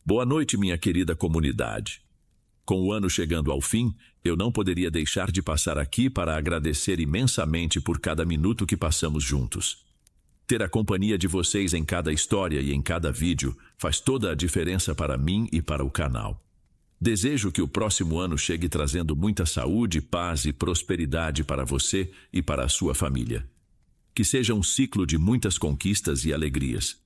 Boa noite, minha querida comunidade. Com o ano chegando ao fim, eu não poderia deixar de passar aqui para agradecer imensamente por cada minuto que passamos juntos. Ter a companhia de vocês em cada história e em cada vídeo faz toda a diferença para mim e para o canal. Desejo que o próximo ano chegue trazendo muita saúde, paz e prosperidade para você e para a sua família. Que seja um ciclo de muitas conquistas e alegrias.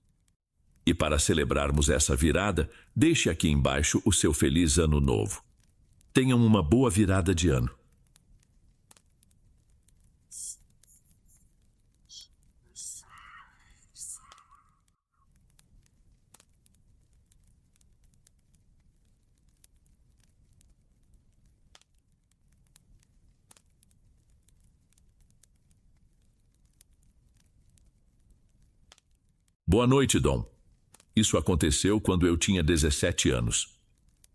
E para celebrarmos essa virada, deixe aqui embaixo o seu feliz ano novo. Tenham uma boa virada de ano. Boa noite, Dom. Isso aconteceu quando eu tinha 17 anos.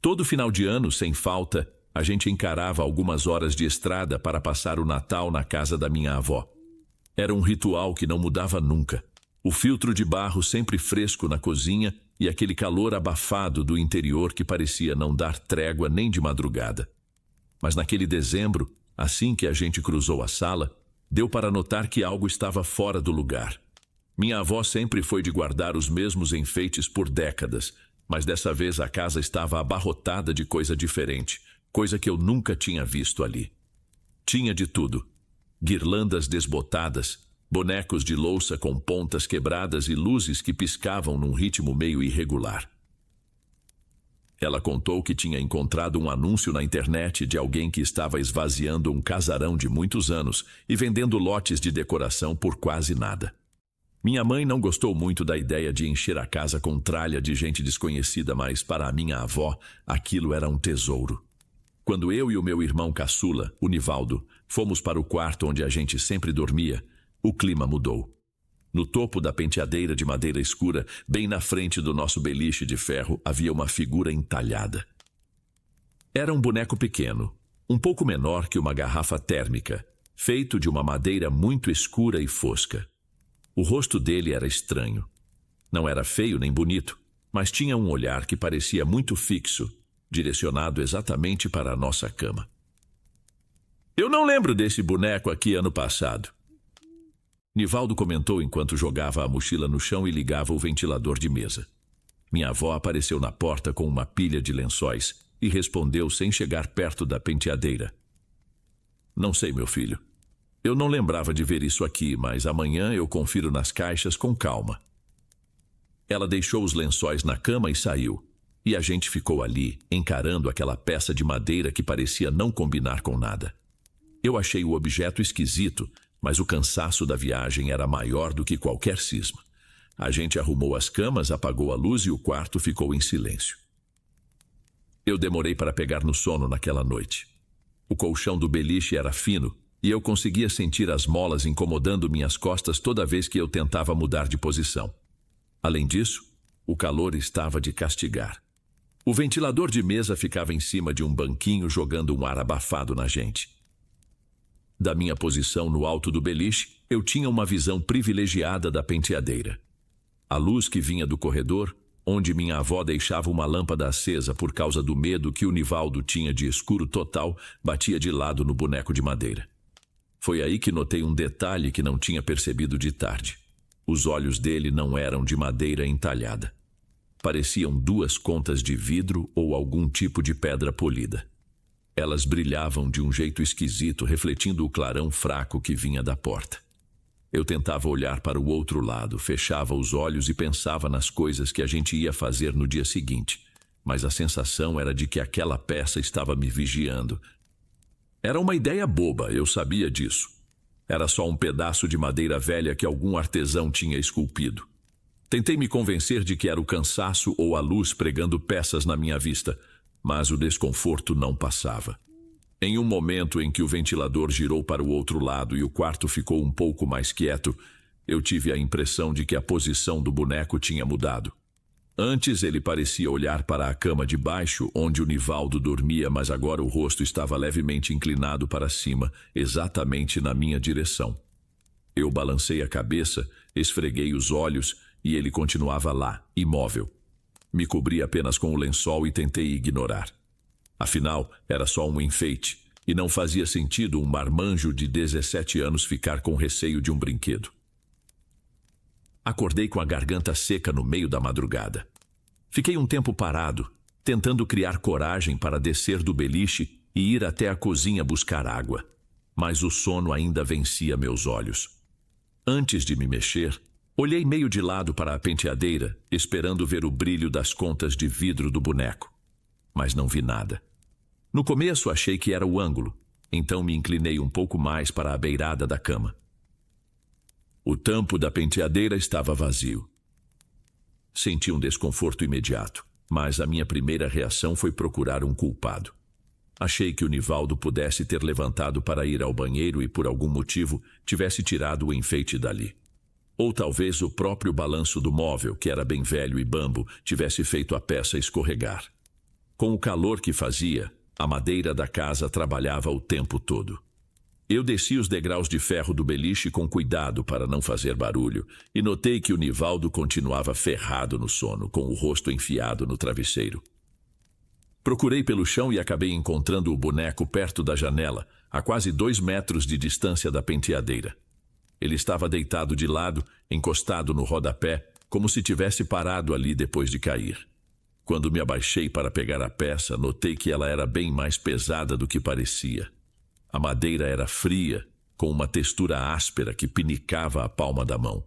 Todo final de ano, sem falta, a gente encarava algumas horas de estrada para passar o Natal na casa da minha avó. Era um ritual que não mudava nunca. O filtro de barro sempre fresco na cozinha e aquele calor abafado do interior que parecia não dar trégua nem de madrugada. Mas naquele dezembro, assim que a gente cruzou a sala, deu para notar que algo estava fora do lugar. Minha avó sempre foi de guardar os mesmos enfeites por décadas, mas dessa vez a casa estava abarrotada de coisa diferente, coisa que eu nunca tinha visto ali. Tinha de tudo: guirlandas desbotadas, bonecos de louça com pontas quebradas e luzes que piscavam num ritmo meio irregular. Ela contou que tinha encontrado um anúncio na internet de alguém que estava esvaziando um casarão de muitos anos e vendendo lotes de decoração por quase nada. Minha mãe não gostou muito da ideia de encher a casa com tralha de gente desconhecida, mas para a minha avó, aquilo era um tesouro. Quando eu e o meu irmão caçula, o Nivaldo, fomos para o quarto onde a gente sempre dormia, o clima mudou. No topo da penteadeira de madeira escura, bem na frente do nosso beliche de ferro, havia uma figura entalhada. Era um boneco pequeno, um pouco menor que uma garrafa térmica, feito de uma madeira muito escura e fosca. O rosto dele era estranho. Não era feio nem bonito, mas tinha um olhar que parecia muito fixo, direcionado exatamente para a nossa cama. Eu não lembro desse boneco aqui ano passado. Nivaldo comentou enquanto jogava a mochila no chão e ligava o ventilador de mesa. Minha avó apareceu na porta com uma pilha de lençóis e respondeu sem chegar perto da penteadeira. Não sei, meu filho. Eu não lembrava de ver isso aqui, mas amanhã eu confiro nas caixas com calma. Ela deixou os lençóis na cama e saiu, e a gente ficou ali, encarando aquela peça de madeira que parecia não combinar com nada. Eu achei o objeto esquisito, mas o cansaço da viagem era maior do que qualquer cisma. A gente arrumou as camas, apagou a luz e o quarto ficou em silêncio. Eu demorei para pegar no sono naquela noite. O colchão do beliche era fino, e eu conseguia sentir as molas incomodando minhas costas toda vez que eu tentava mudar de posição. Além disso, o calor estava de castigar. O ventilador de mesa ficava em cima de um banquinho jogando um ar abafado na gente. Da minha posição no alto do beliche, eu tinha uma visão privilegiada da penteadeira. A luz que vinha do corredor, onde minha avó deixava uma lâmpada acesa por causa do medo que o Nivaldo tinha de escuro total, batia de lado no boneco de madeira. Foi aí que notei um detalhe que não tinha percebido de tarde. Os olhos dele não eram de madeira entalhada. Pareciam duas contas de vidro ou algum tipo de pedra polida. Elas brilhavam de um jeito esquisito, refletindo o clarão fraco que vinha da porta. Eu tentava olhar para o outro lado, fechava os olhos e pensava nas coisas que a gente ia fazer no dia seguinte, mas a sensação era de que aquela peça estava me vigiando. Era uma ideia boba, eu sabia disso. Era só um pedaço de madeira velha que algum artesão tinha esculpido. Tentei me convencer de que era o cansaço ou a luz pregando peças na minha vista, mas o desconforto não passava. Em um momento em que o ventilador girou para o outro lado e o quarto ficou um pouco mais quieto, eu tive a impressão de que a posição do boneco tinha mudado. Antes ele parecia olhar para a cama de baixo, onde o Nivaldo dormia, mas agora o rosto estava levemente inclinado para cima, exatamente na minha direção. Eu balancei a cabeça, esfreguei os olhos e ele continuava lá, imóvel. Me cobri apenas com o lençol e tentei ignorar. Afinal, era só um enfeite, e não fazia sentido um marmanjo de 17 anos ficar com receio de um brinquedo. Acordei com a garganta seca no meio da madrugada. Fiquei um tempo parado, tentando criar coragem para descer do beliche e ir até a cozinha buscar água. Mas o sono ainda vencia meus olhos. Antes de me mexer, olhei meio de lado para a penteadeira, esperando ver o brilho das contas de vidro do boneco. Mas não vi nada. No começo achei que era o ângulo, então me inclinei um pouco mais para a beirada da cama. O tampo da penteadeira estava vazio. Senti um desconforto imediato, mas a minha primeira reação foi procurar um culpado. Achei que o Nivaldo pudesse ter levantado para ir ao banheiro e, por algum motivo, tivesse tirado o enfeite dali. Ou talvez o próprio balanço do móvel, que era bem velho e bambo, tivesse feito a peça escorregar. Com o calor que fazia, a madeira da casa trabalhava o tempo todo. Eu desci os degraus de ferro do beliche com cuidado para não fazer barulho e notei que o Nivaldo continuava ferrado no sono, com o rosto enfiado no travesseiro. Procurei pelo chão e acabei encontrando o boneco perto da janela, a quase 2 metros de distância da penteadeira. Ele estava deitado de lado, encostado no rodapé, como se tivesse parado ali depois de cair. Quando me abaixei para pegar a peça, notei que ela era bem mais pesada do que parecia. A madeira era fria, com uma textura áspera que pinicava a palma da mão.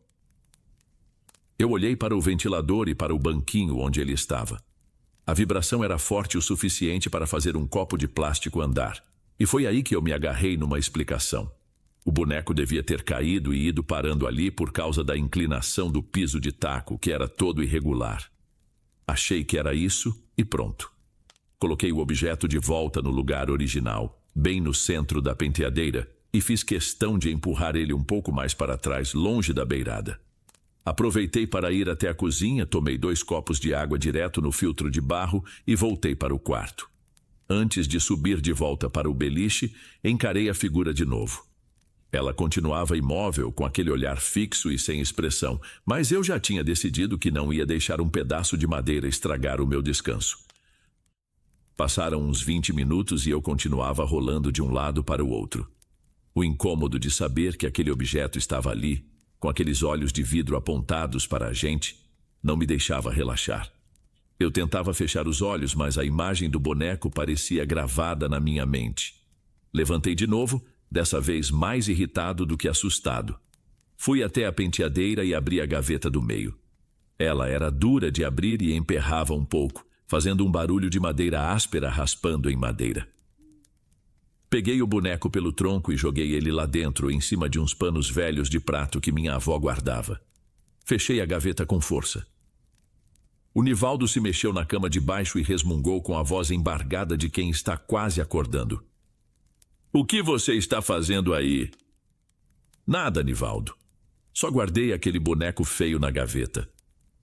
Eu olhei para o ventilador e para o banquinho onde ele estava. A vibração era forte o suficiente para fazer um copo de plástico andar. E foi aí que eu me agarrei numa explicação. O boneco devia ter caído e ido parando ali por causa da inclinação do piso de taco, que era todo irregular. Achei que era isso e pronto. Coloquei o objeto de volta no lugar original, bem no centro da penteadeira, e fiz questão de empurrar ele um pouco mais para trás, longe da beirada. Aproveitei para ir até a cozinha, tomei 2 copos de água direto no filtro de barro e voltei para o quarto. Antes de subir de volta para o beliche, encarei a figura de novo. Ela continuava imóvel, com aquele olhar fixo e sem expressão, mas eu já tinha decidido que não ia deixar um pedaço de madeira estragar o meu descanso. Passaram uns 20 minutos e eu continuava rolando de um lado para o outro. O incômodo de saber que aquele objeto estava ali, com aqueles olhos de vidro apontados para a gente, não me deixava relaxar. Eu tentava fechar os olhos, mas a imagem do boneco parecia gravada na minha mente. Levantei de novo, dessa vez mais irritado do que assustado. Fui até a penteadeira e abri a gaveta do meio. Ela era dura de abrir e emperrava um pouco, fazendo um barulho de madeira áspera raspando em madeira. Peguei o boneco pelo tronco e joguei ele lá dentro, em cima de uns panos velhos de prato que minha avó guardava. Fechei a gaveta com força. O Nivaldo se mexeu na cama de baixo e resmungou com a voz embargada de quem está quase acordando. "O que você está fazendo aí?" "Nada, Nivaldo. Só guardei aquele boneco feio na gaveta.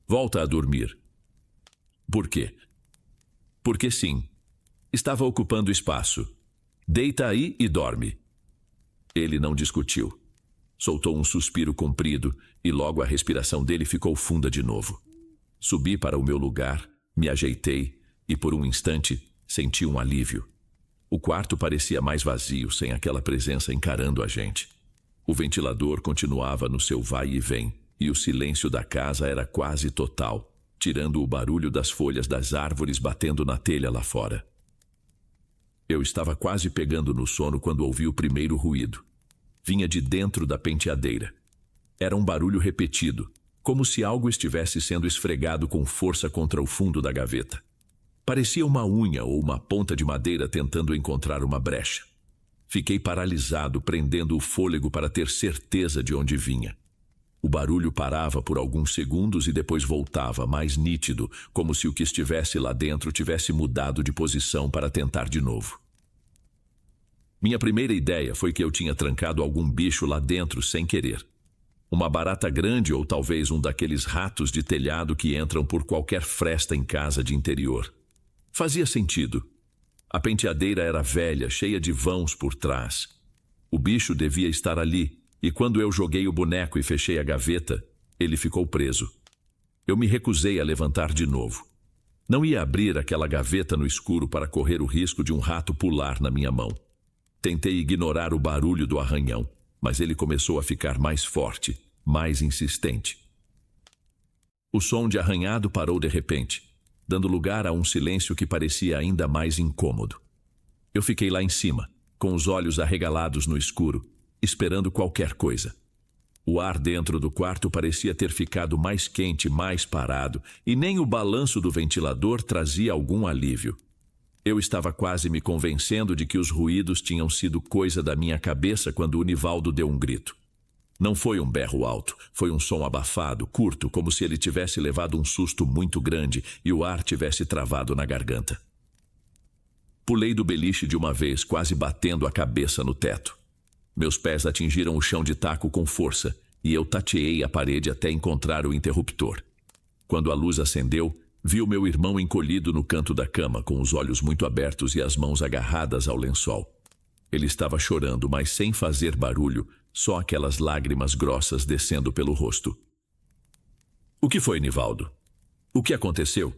Volta a dormir." "Por quê?" "Porque sim. Estava ocupando espaço. Deita aí e dorme." Ele não discutiu. Soltou um suspiro comprido e logo a respiração dele ficou funda de novo. Subi para o meu lugar, me ajeitei e por um instante senti um alívio. O quarto parecia mais vazio, sem aquela presença encarando a gente. O ventilador continuava no seu vai e vem e o silêncio da casa era quase total, tirando o barulho das folhas das árvores batendo na telha lá fora. Eu estava quase pegando no sono quando ouvi o primeiro ruído. Vinha de dentro da penteadeira. Era um barulho repetido, como se algo estivesse sendo esfregado com força contra o fundo da gaveta. Parecia uma unha ou uma ponta de madeira tentando encontrar uma brecha. Fiquei paralisado, prendendo o fôlego para ter certeza de onde vinha. O barulho parava por alguns segundos e depois voltava, mais nítido, como se o que estivesse lá dentro tivesse mudado de posição para tentar de novo. Minha primeira ideia foi que eu tinha trancado algum bicho lá dentro sem querer. Uma barata grande ou talvez um daqueles ratos de telhado que entram por qualquer fresta em casa de interior. Fazia sentido. A penteadeira era velha, cheia de vãos por trás. O bicho devia estar ali, e quando eu joguei o boneco e fechei a gaveta, ele ficou preso. Eu me recusei a levantar de novo. Não ia abrir aquela gaveta no escuro para correr o risco de um rato pular na minha mão. Tentei ignorar o barulho do arranhão, mas ele começou a ficar mais forte, mais insistente. O som de arranhado parou de repente, dando lugar a um silêncio que parecia ainda mais incômodo. Eu fiquei lá em cima, com os olhos arregalados no escuro, esperando qualquer coisa. O ar dentro do quarto parecia ter ficado mais quente, mais parado, e nem o balanço do ventilador trazia algum alívio. Eu estava quase me convencendo de que os ruídos tinham sido coisa da minha cabeça quando o Nivaldo deu um grito. Não foi um berro alto, foi um som abafado, curto, como se ele tivesse levado um susto muito grande e o ar tivesse travado na garganta. Pulei do beliche de uma vez, quase batendo a cabeça no teto. Meus pés atingiram o chão de taco com força e eu tateei a parede até encontrar o interruptor. Quando a luz acendeu, vi o meu irmão encolhido no canto da cama, com os olhos muito abertos e as mãos agarradas ao lençol. Ele estava chorando, mas sem fazer barulho, só aquelas lágrimas grossas descendo pelo rosto. O que foi, Nivaldo? O que aconteceu?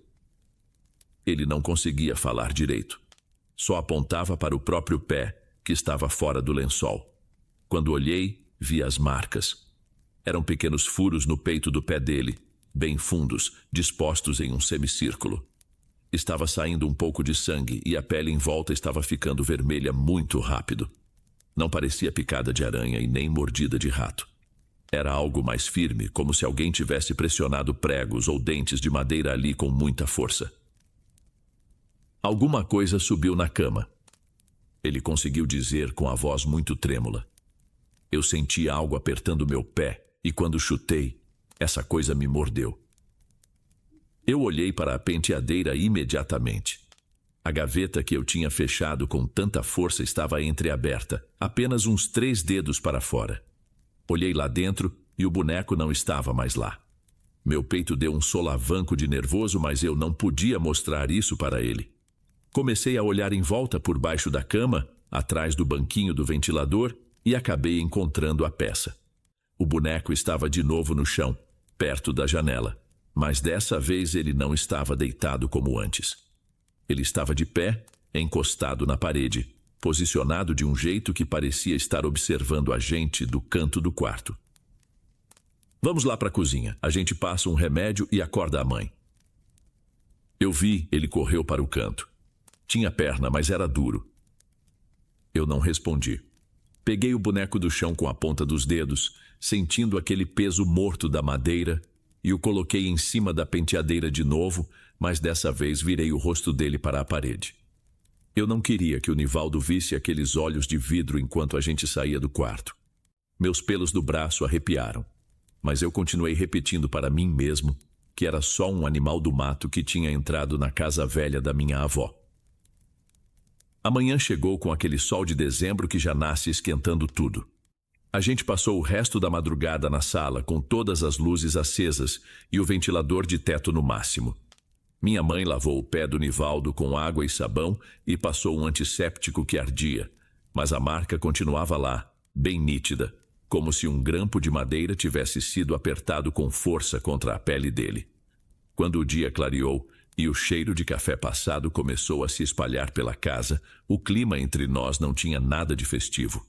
Ele não conseguia falar direito. Só apontava para o próprio pé, que estava fora do lençol. Quando olhei, vi as marcas. Eram pequenos furos no peito do pé dele, bem fundos, dispostos em um semicírculo. Estava saindo um pouco de sangue e a pele em volta estava ficando vermelha muito rápido. Não parecia picada de aranha e nem mordida de rato. Era algo mais firme, como se alguém tivesse pressionado pregos ou dentes de madeira ali com muita força. Alguma coisa subiu na cama. Ele conseguiu dizer com a voz muito trêmula. Eu senti algo apertando meu pé e quando chutei, essa coisa me mordeu. Eu olhei para a penteadeira imediatamente. A gaveta que eu tinha fechado com tanta força estava entreaberta, apenas uns 3 dedos para fora. Olhei lá dentro e o boneco não estava mais lá. Meu peito deu um solavanco de nervoso, mas eu não podia mostrar isso para ele. Comecei a olhar em volta por baixo da cama, atrás do banquinho do ventilador, e acabei encontrando a peça. O boneco estava de novo no chão, perto da janela, mas dessa vez ele não estava deitado como antes. Ele estava de pé, encostado na parede, posicionado de um jeito que parecia estar observando a gente do canto do quarto. Vamos lá para a cozinha, a gente passa um remédio e acorda a mãe. Eu vi, ele correu para o canto. Tinha perna, mas era duro. Eu não respondi. Peguei o boneco do chão com a ponta dos dedos, sentindo aquele peso morto da madeira, e o coloquei em cima da penteadeira de novo, mas dessa vez virei o rosto dele para a parede. Eu não queria que o Nivaldo visse aqueles olhos de vidro enquanto a gente saía do quarto. Meus pelos do braço arrepiaram, mas eu continuei repetindo para mim mesmo que era só um animal do mato que tinha entrado na casa velha da minha avó. A manhã chegou com aquele sol de dezembro que já nasce esquentando tudo. A gente passou o resto da madrugada na sala com todas as luzes acesas e o ventilador de teto no máximo. Minha mãe lavou o pé do Nivaldo com água e sabão e passou um antisséptico que ardia, mas a marca continuava lá, bem nítida, como se um grampo de madeira tivesse sido apertado com força contra a pele dele. Quando o dia clareou e o cheiro de café passado começou a se espalhar pela casa, o clima entre nós não tinha nada de festivo.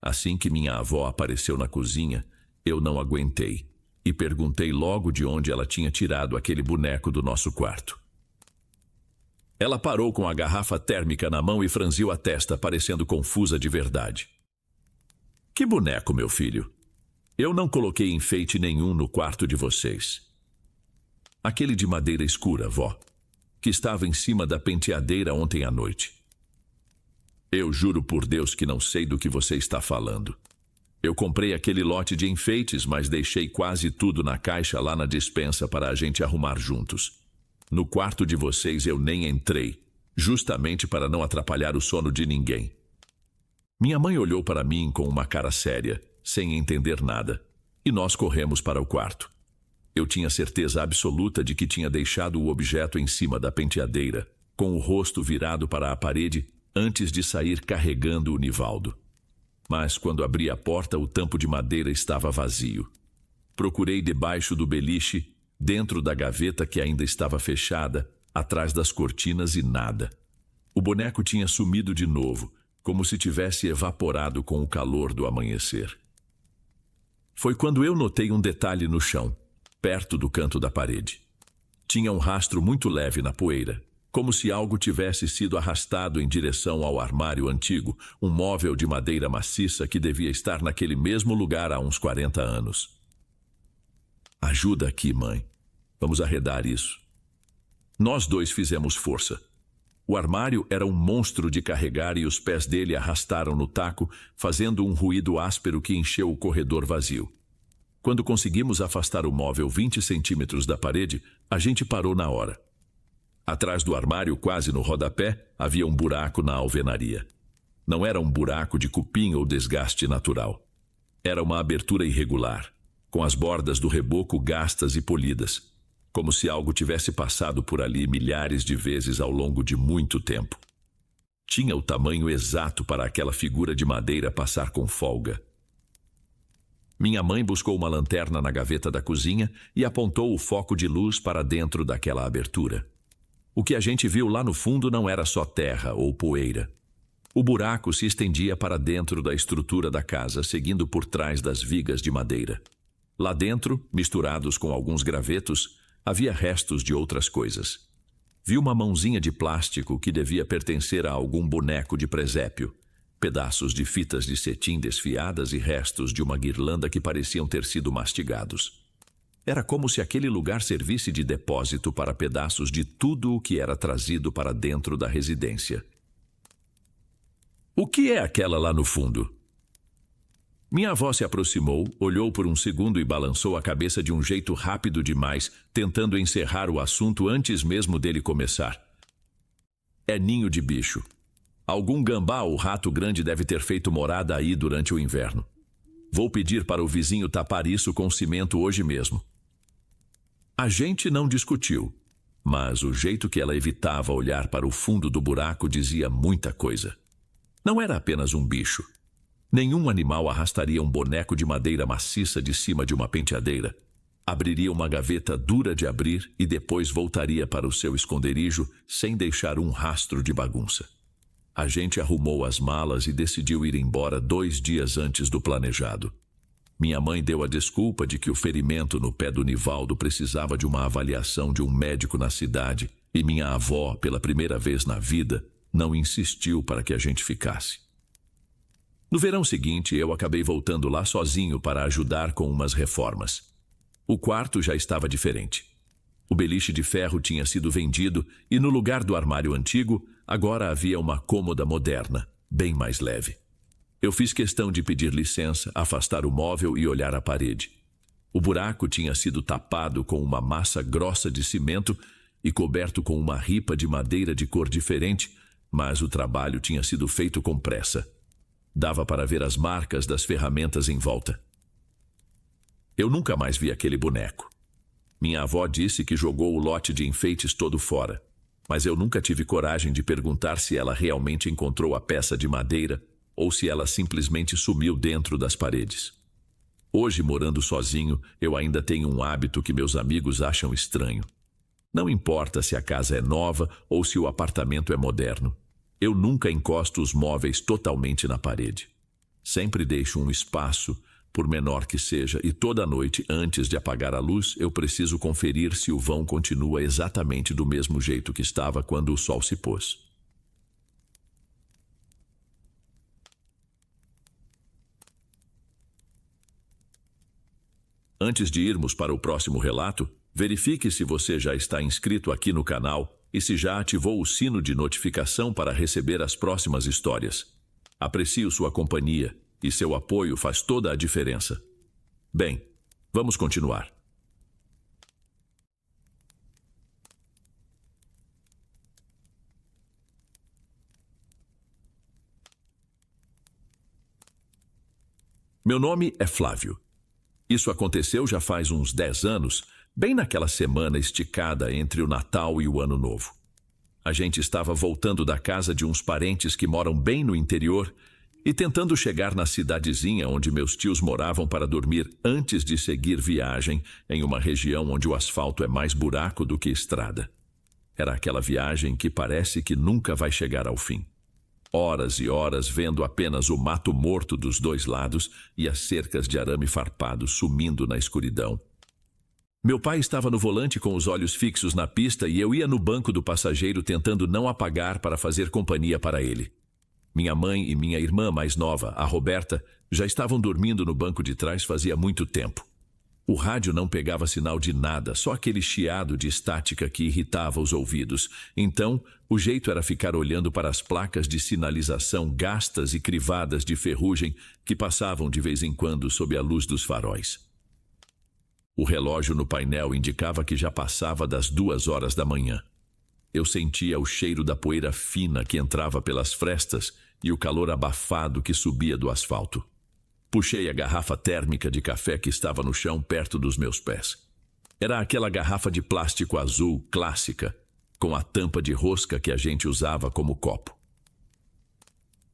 Assim que minha avó apareceu na cozinha, eu não aguentei e perguntei logo de onde ela tinha tirado aquele boneco do nosso quarto. Ela parou com a garrafa térmica na mão e franziu a testa, parecendo confusa de verdade. Que boneco, meu filho? Eu não coloquei enfeite nenhum no quarto de vocês. Aquele de madeira escura, vó, que estava em cima da penteadeira ontem à noite. Eu juro por Deus que não sei do que você está falando. Eu comprei aquele lote de enfeites, mas deixei quase tudo na caixa lá na despensa para a gente arrumar juntos. No quarto de vocês eu nem entrei, justamente para não atrapalhar o sono de ninguém. Minha mãe olhou para mim com uma cara séria, sem entender nada, e nós corremos para o quarto. Eu tinha certeza absoluta de que tinha deixado o objeto em cima da penteadeira, com o rosto virado para a parede, antes de sair carregando o Nivaldo. Mas quando abri a porta, o tampo de madeira estava vazio. Procurei debaixo do beliche, dentro da gaveta que ainda estava fechada, atrás das cortinas e nada. O boneco tinha sumido de novo, como se tivesse evaporado com o calor do amanhecer. Foi quando eu notei um detalhe no chão, perto do canto da parede. Tinha um rastro muito leve na poeira, como se algo tivesse sido arrastado em direção ao armário antigo, um móvel de madeira maciça que devia estar naquele mesmo lugar há uns 40 anos. Ajuda aqui, mãe. Vamos arredar isso. Nós dois fizemos força. O armário era um monstro de carregar e os pés dele arrastaram no taco, fazendo um ruído áspero que encheu o corredor vazio. Quando conseguimos afastar o móvel 20 centímetros da parede, a gente parou na hora. Atrás do armário, quase no rodapé, havia um buraco na alvenaria. Não era um buraco de cupim ou desgaste natural. Era uma abertura irregular, com as bordas do reboco gastas e polidas, como se algo tivesse passado por ali milhares de vezes ao longo de muito tempo. Tinha o tamanho exato para aquela figura de madeira passar com folga. Minha mãe buscou uma lanterna na gaveta da cozinha e apontou o foco de luz para dentro daquela abertura. O que a gente viu lá no fundo não era só terra ou poeira. O buraco se estendia para dentro da estrutura da casa, seguindo por trás das vigas de madeira. Lá dentro, misturados com alguns gravetos, havia restos de outras coisas. Vi uma mãozinha de plástico que devia pertencer a algum boneco de presépio, pedaços de fitas de cetim desfiadas e restos de uma guirlanda que pareciam ter sido mastigados. Era como se aquele lugar servisse de depósito para pedaços de tudo o que era trazido para dentro da residência. O que é aquela lá no fundo? Minha avó se aproximou, olhou por um segundo e balançou a cabeça de um jeito rápido demais, tentando encerrar o assunto antes mesmo dele começar. É ninho de bicho. Algum gambá ou rato grande deve ter feito morada aí durante o inverno. Vou pedir para o vizinho tapar isso com cimento hoje mesmo. A gente não discutiu, mas o jeito que ela evitava olhar para o fundo do buraco dizia muita coisa. Não era apenas um bicho. Nenhum animal arrastaria um boneco de madeira maciça de cima de uma penteadeira. Abriria uma gaveta dura de abrir e depois voltaria para o seu esconderijo sem deixar um rastro de bagunça. A gente arrumou as malas e decidiu ir embora 2 dias antes do planejado. Minha mãe deu a desculpa de que o ferimento no pé do Nivaldo precisava de uma avaliação de um médico na cidade e minha avó, pela primeira vez na vida, não insistiu para que a gente ficasse. No verão seguinte, eu acabei voltando lá sozinho para ajudar com umas reformas. O quarto já estava diferente. O beliche de ferro tinha sido vendido e no lugar do armário antigo, agora havia uma cômoda moderna, bem mais leve. Eu fiz questão de pedir licença, afastar o móvel e olhar a parede. O buraco tinha sido tapado com uma massa grossa de cimento e coberto com uma ripa de madeira de cor diferente, mas o trabalho tinha sido feito com pressa. Dava para ver as marcas das ferramentas em volta. Eu nunca mais vi aquele boneco. Minha avó disse que jogou o lote de enfeites todo fora, mas eu nunca tive coragem de perguntar se ela realmente encontrou a peça de madeira ou se ela simplesmente sumiu dentro das paredes. Hoje, morando sozinho, eu ainda tenho um hábito que meus amigos acham estranho. Não importa se a casa é nova ou se o apartamento é moderno. Eu nunca encosto os móveis totalmente na parede. Sempre deixo um espaço, por menor que seja, e toda noite, antes de apagar a luz, eu preciso conferir se o vão continua exatamente do mesmo jeito que estava quando o sol se pôs. Antes de irmos para o próximo relato, verifique se você já está inscrito aqui no canal e se já ativou o sino de notificação para receber as próximas histórias. Aprecio sua companhia e seu apoio faz toda a diferença. Bem, vamos continuar. Meu nome é Flávio. Isso aconteceu já faz uns 10 anos, bem naquela semana esticada entre o Natal e o Ano Novo. A gente estava voltando da casa de uns parentes que moram bem no interior e tentando chegar na cidadezinha onde meus tios moravam para dormir antes de seguir viagem em uma região onde o asfalto é mais buraco do que estrada. Era aquela viagem que parece que nunca vai chegar ao fim. Horas e horas vendo apenas o mato morto dos dois lados e as cercas de arame farpado sumindo na escuridão. Meu pai estava no volante com os olhos fixos na pista e eu ia no banco do passageiro tentando não apagar para fazer companhia para ele. Minha mãe e minha irmã mais nova, a Roberta, já estavam dormindo no banco de trás fazia muito tempo. O rádio não pegava sinal de nada, só aquele chiado de estática que irritava os ouvidos. Então, o jeito era ficar olhando para as placas de sinalização gastas e crivadas de ferrugem que passavam de vez em quando sob a luz dos faróis. O relógio no painel indicava que já passava das 2 horas da manhã. Eu sentia o cheiro da poeira fina que entrava pelas frestas e o calor abafado que subia do asfalto. Puxei a garrafa térmica de café que estava no chão perto dos meus pés. Era aquela garrafa de plástico azul clássica, com a tampa de rosca que a gente usava como copo.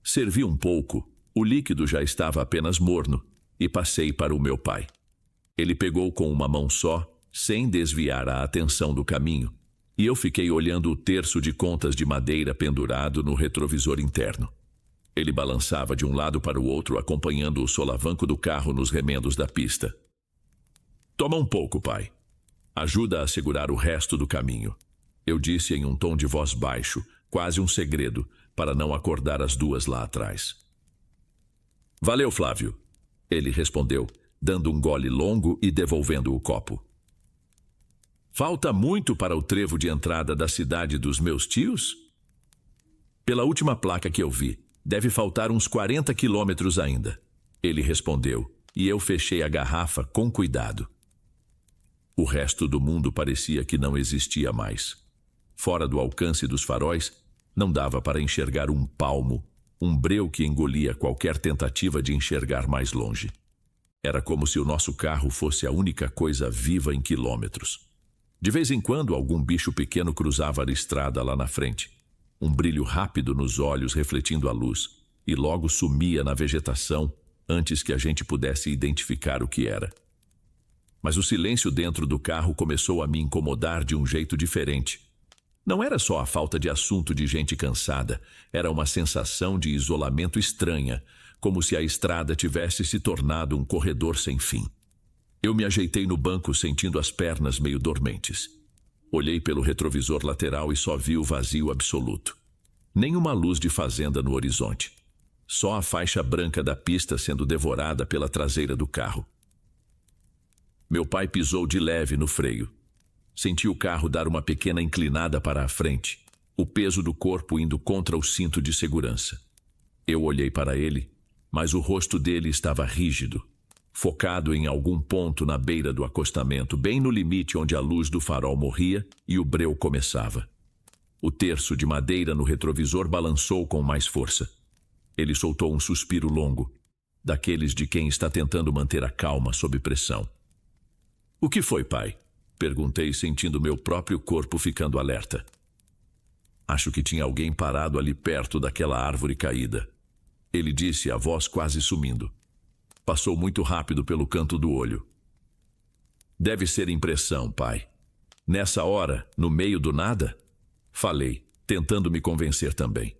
Servi um pouco, o líquido já estava apenas morno, e passei para o meu pai. Ele pegou com uma mão só, sem desviar a atenção do caminho, e eu fiquei olhando o terço de contas de madeira pendurado no retrovisor interno. Ele balançava de um lado para o outro, acompanhando o solavanco do carro nos remendos da pista. Toma um pouco, pai. Ajuda a segurar o resto do caminho. Eu disse em um tom de voz baixo, quase um segredo, para não acordar as duas lá atrás. Valeu, Flávio. Ele respondeu, dando um gole longo e devolvendo o copo. Falta muito para o trevo de entrada da cidade dos meus tios? Pela última placa que eu vi, deve faltar uns 40 quilômetros ainda. Ele respondeu, e eu fechei a garrafa com cuidado. O resto do mundo parecia que não existia mais. Fora do alcance dos faróis, não dava para enxergar um palmo, um breu que engolia qualquer tentativa de enxergar mais longe. Era como se o nosso carro fosse a única coisa viva em quilômetros. De vez em quando, algum bicho pequeno cruzava a estrada lá na frente. Um brilho rápido nos olhos refletindo a luz, e logo sumia na vegetação antes que a gente pudesse identificar o que era. Mas o silêncio dentro do carro começou a me incomodar de um jeito diferente. Não era só a falta de assunto de gente cansada, era uma sensação de isolamento estranha, como se a estrada tivesse se tornado um corredor sem fim. Eu me ajeitei no banco sentindo as pernas meio dormentes. Olhei pelo retrovisor lateral e só vi o vazio absoluto. Nenhuma luz de fazenda no horizonte. Só a faixa branca da pista sendo devorada pela traseira do carro. Meu pai pisou de leve no freio. Senti o carro dar uma pequena inclinada para a frente, o peso do corpo indo contra o cinto de segurança. Eu olhei para ele, mas o rosto dele estava rígido, focado em algum ponto na beira do acostamento, bem no limite onde a luz do farol morria e o breu começava. O terço de madeira no retrovisor balançou com mais força. Ele soltou um suspiro longo, daqueles de quem está tentando manter a calma sob pressão. — O que foi, pai? Perguntei, sentindo meu próprio corpo ficando alerta. Acho que tinha alguém parado ali perto daquela árvore caída. Ele disse, a voz quase sumindo. Passou muito rápido pelo canto do olho. Deve ser impressão, pai. Nessa hora, no meio do nada? Falei, tentando me convencer também.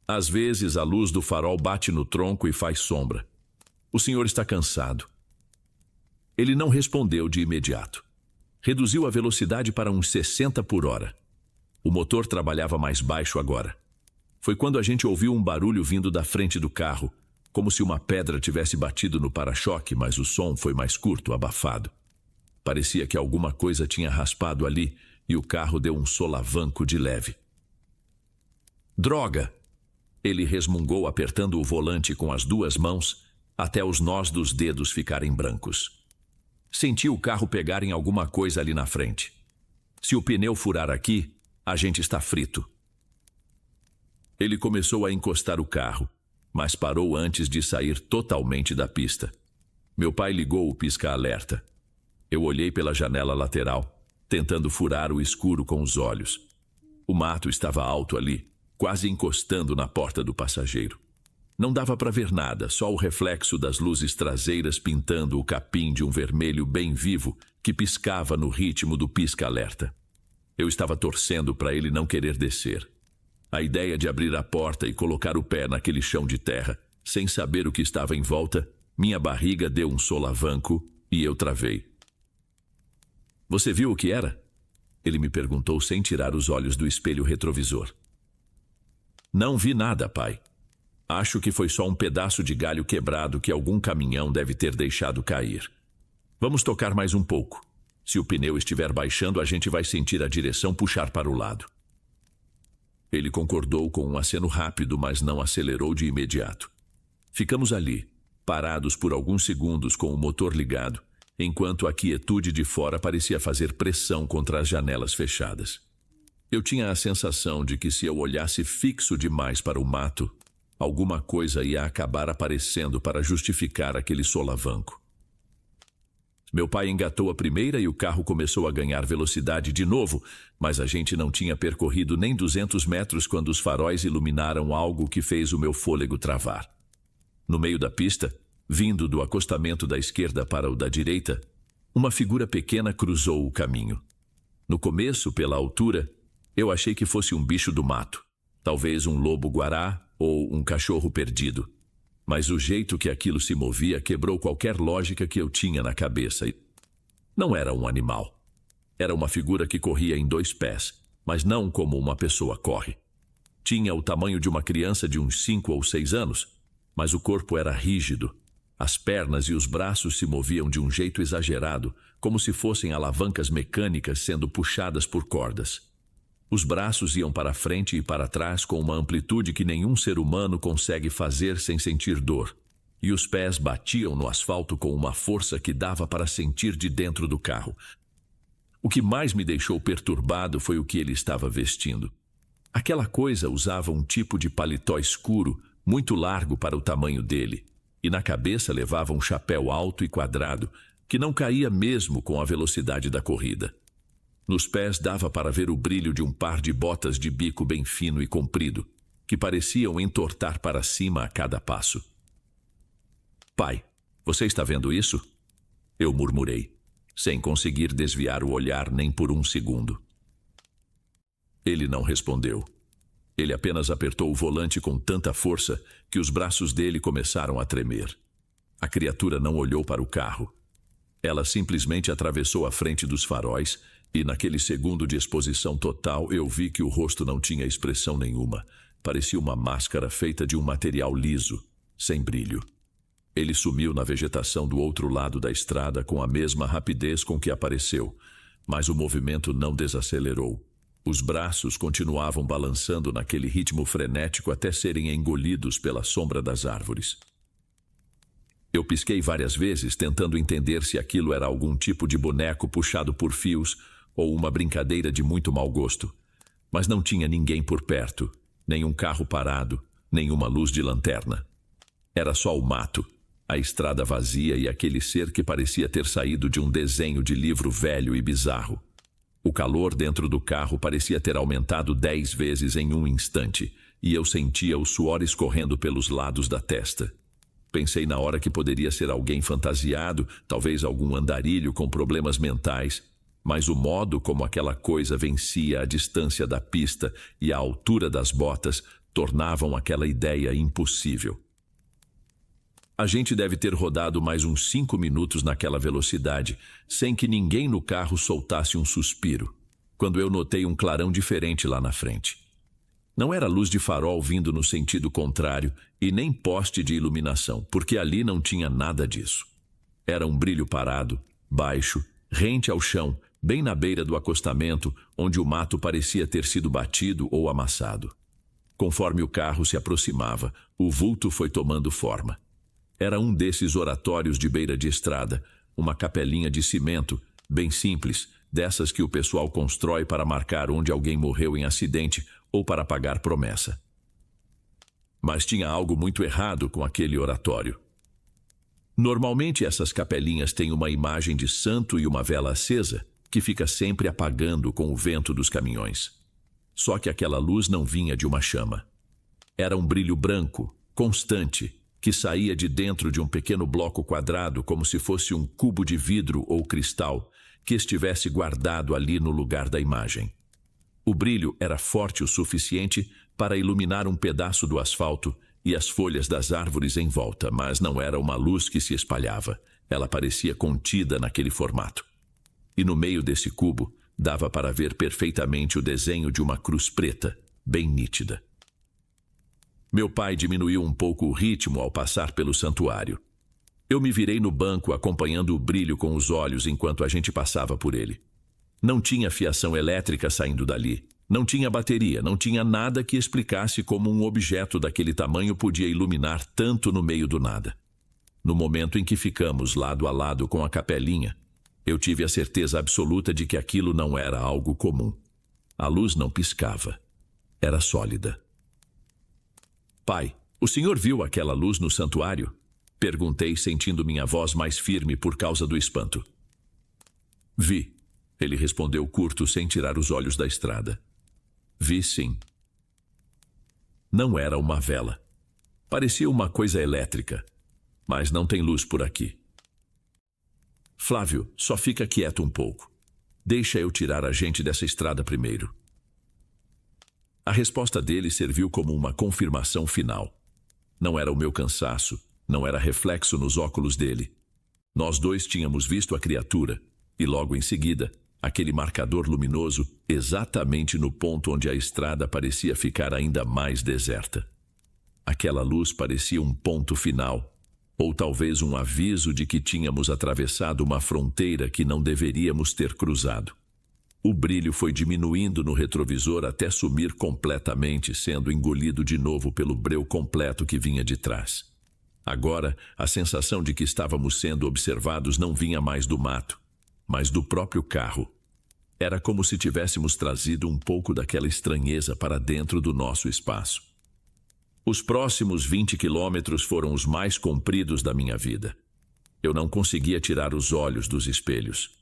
Às vezes a luz do farol bate no tronco e faz sombra. O senhor está cansado. Ele não respondeu de imediato. Reduziu a velocidade para uns 60 por hora. O motor trabalhava mais baixo agora. Foi quando a gente ouviu um barulho vindo da frente do carro, como se uma pedra tivesse batido no para-choque, mas o som foi mais curto, abafado. Parecia que alguma coisa tinha raspado ali e o carro deu um solavanco de leve. Droga! Ele resmungou apertando o volante com as 2 mãos até os nós dos dedos ficarem brancos. Senti o carro pegar em alguma coisa ali na frente. Se o pneu furar aqui, a gente está frito. Ele começou a encostar o carro, mas parou antes de sair totalmente da pista. Meu pai ligou o pisca-alerta. Eu olhei pela janela lateral, tentando furar o escuro com os olhos. O mato estava alto ali, quase encostando na porta do passageiro. Não dava para ver nada, só o reflexo das luzes traseiras pintando o capim de um vermelho bem vivo que piscava no ritmo do pisca-alerta. Eu estava torcendo para ele não querer descer. A ideia de abrir a porta e colocar o pé naquele chão de terra, sem saber o que estava em volta, minha barriga deu um solavanco e eu travei. Você viu o que era? Ele me perguntou sem tirar os olhos do espelho retrovisor. Não vi nada, pai. Acho que foi só um pedaço de galho quebrado que algum caminhão deve ter deixado cair. Vamos tocar mais um pouco. Se o pneu estiver baixando, a gente vai sentir a direção puxar para o lado. Ele concordou com um aceno rápido, mas não acelerou de imediato. Ficamos ali, parados por alguns segundos com o motor ligado, enquanto a quietude de fora parecia fazer pressão contra as janelas fechadas. Eu tinha a sensação de que se eu olhasse fixo demais para o mato, alguma coisa ia acabar aparecendo para justificar aquele solavanco. Meu pai engatou a primeira e o carro começou a ganhar velocidade de novo, mas a gente não tinha percorrido nem 200 metros quando os faróis iluminaram algo que fez o meu fôlego travar. No meio da pista, vindo do acostamento da esquerda para o da direita, uma figura pequena cruzou o caminho. No começo, pela altura, eu achei que fosse um bicho do mato, talvez um lobo-guará ou um cachorro perdido. Mas o jeito que aquilo se movia quebrou qualquer lógica que eu tinha na cabeça. Não era um animal. Era uma figura que corria em 2 pés, mas não como uma pessoa corre. Tinha o tamanho de uma criança de uns 5 ou 6 anos, mas o corpo era rígido. As pernas e os braços se moviam de um jeito exagerado, como se fossem alavancas mecânicas sendo puxadas por cordas. Os braços iam para frente e para trás com uma amplitude que nenhum ser humano consegue fazer sem sentir dor. E os pés batiam no asfalto com uma força que dava para sentir de dentro do carro. O que mais me deixou perturbado foi o que ele estava vestindo. Aquela coisa usava um tipo de paletó escuro, muito largo para o tamanho dele, e na cabeça levava um chapéu alto e quadrado, que não caía mesmo com a velocidade da corrida. Nos pés dava para ver o brilho de um par de botas de bico bem fino e comprido, que pareciam entortar para cima a cada passo. Pai, você está vendo isso? Eu murmurei, sem conseguir desviar o olhar nem por um segundo. Ele não respondeu. Ele apenas apertou o volante com tanta força que os braços dele começaram a tremer. A criatura não olhou para o carro. Ela simplesmente atravessou a frente dos faróis e, naquele segundo de exposição total, eu vi que o rosto não tinha expressão nenhuma. Parecia uma máscara feita de um material liso, sem brilho. Ele sumiu na vegetação do outro lado da estrada com a mesma rapidez com que apareceu, mas o movimento não desacelerou. Os braços continuavam balançando naquele ritmo frenético até serem engolidos pela sombra das árvores. Eu pisquei várias vezes, tentando entender se aquilo era algum tipo de boneco puxado por fios ou uma brincadeira de muito mau gosto. Mas não tinha ninguém por perto, nem um carro parado, nenhuma luz de lanterna. Era só o mato, a estrada vazia e aquele ser que parecia ter saído de um desenho de livro velho e bizarro. O calor dentro do carro parecia ter aumentado 10 vezes em um instante, e eu sentia o suor escorrendo pelos lados da testa. Pensei na hora que poderia ser alguém fantasiado, talvez algum andarilho com problemas mentais, mas o modo como aquela coisa vencia a distância da pista e a altura das botas tornavam aquela ideia impossível. A gente deve ter rodado mais uns 5 minutos naquela velocidade, sem que ninguém no carro soltasse um suspiro, quando eu notei um clarão diferente lá na frente. Não era luz de farol vindo no sentido contrário e nem poste de iluminação, porque ali não tinha nada disso. Era um brilho parado, baixo, rente ao chão, bem na beira do acostamento, onde o mato parecia ter sido batido ou amassado. Conforme o carro se aproximava, o vulto foi tomando forma. Era um desses oratórios de beira de estrada, uma capelinha de cimento, bem simples, dessas que o pessoal constrói para marcar onde alguém morreu em acidente ou para pagar promessa. Mas tinha algo muito errado com aquele oratório. Normalmente essas capelinhas têm uma imagem de santo e uma vela acesa, que fica sempre apagando com o vento dos caminhões. Só que aquela luz não vinha de uma chama. Era um brilho branco, constante, que saía de dentro de um pequeno bloco quadrado como se fosse um cubo de vidro ou cristal que estivesse guardado ali no lugar da imagem. O brilho era forte o suficiente para iluminar um pedaço do asfalto e as folhas das árvores em volta, mas não era uma luz que se espalhava. Ela parecia contida naquele formato. E no meio desse cubo, dava para ver perfeitamente o desenho de uma cruz preta, bem nítida. Meu pai diminuiu um pouco o ritmo ao passar pelo santuário. Eu me virei no banco acompanhando o brilho com os olhos enquanto a gente passava por ele. Não tinha fiação elétrica saindo dali. Não tinha bateria, não tinha nada que explicasse como um objeto daquele tamanho podia iluminar tanto no meio do nada. No momento em que ficamos lado a lado com a capelinha, eu tive a certeza absoluta de que aquilo não era algo comum. A luz não piscava. Era sólida. Pai, o senhor viu aquela luz no santuário? Perguntei, sentindo minha voz mais firme por causa do espanto. Vi, ele respondeu curto sem tirar os olhos da estrada. Vi sim. Não era uma vela. Parecia uma coisa elétrica, mas não tem luz por aqui. Flávio, só fica quieto um pouco. Deixa eu tirar a gente dessa estrada primeiro. A resposta dele serviu como uma confirmação final. Não era o meu cansaço, não era reflexo nos óculos dele. Nós dois tínhamos visto a criatura, e logo em seguida, aquele marcador luminoso exatamente no ponto onde a estrada parecia ficar ainda mais deserta. Aquela luz parecia um ponto final, ou talvez um aviso de que tínhamos atravessado uma fronteira que não deveríamos ter cruzado. O brilho foi diminuindo no retrovisor até sumir completamente, sendo engolido de novo pelo breu completo que vinha de trás. Agora, a sensação de que estávamos sendo observados não vinha mais do mato, mas do próprio carro. Era como se tivéssemos trazido um pouco daquela estranheza para dentro do nosso espaço. Os próximos 20 quilômetros foram os mais compridos da minha vida. Eu não conseguia tirar os olhos dos espelhos.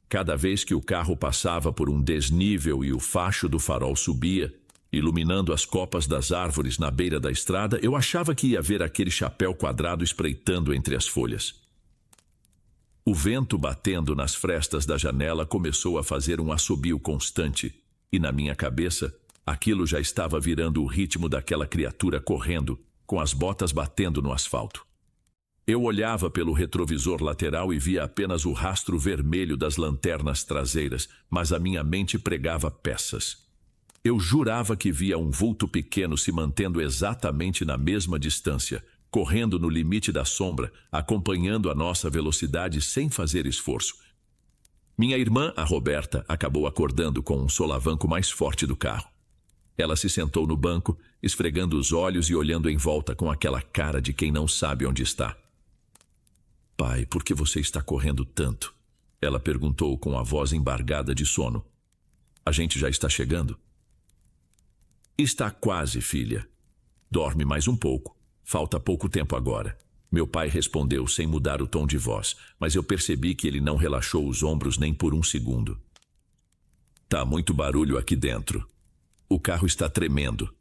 Cada vez que o carro passava por um desnível e o facho do farol subia, iluminando as copas das árvores na beira da estrada, eu achava que ia ver aquele chapéu quadrado espreitando entre as folhas. O vento batendo nas frestas da janela começou a fazer um assobio constante, e na minha cabeça, aquilo já estava virando o ritmo daquela criatura correndo, com as botas batendo no asfalto. Eu olhava pelo retrovisor lateral e via apenas o rastro vermelho das lanternas traseiras, mas a minha mente pregava peças. Eu jurava que via um vulto pequeno se mantendo exatamente na mesma distância, correndo no limite da sombra, acompanhando a nossa velocidade sem fazer esforço. Minha irmã, a Roberta, acabou acordando com um solavanco mais forte do carro. Ela se sentou no banco, esfregando os olhos e olhando em volta com aquela cara de quem não sabe onde está. Pai, por que você está correndo tanto? Ela perguntou com a voz embargada de sono. A gente já está chegando? Está quase, filha. Dorme mais um pouco. Falta pouco tempo agora. Meu pai respondeu sem mudar o tom de voz, mas eu percebi que ele não relaxou os ombros nem por um segundo. Tá muito barulho aqui dentro. O carro está tremendo.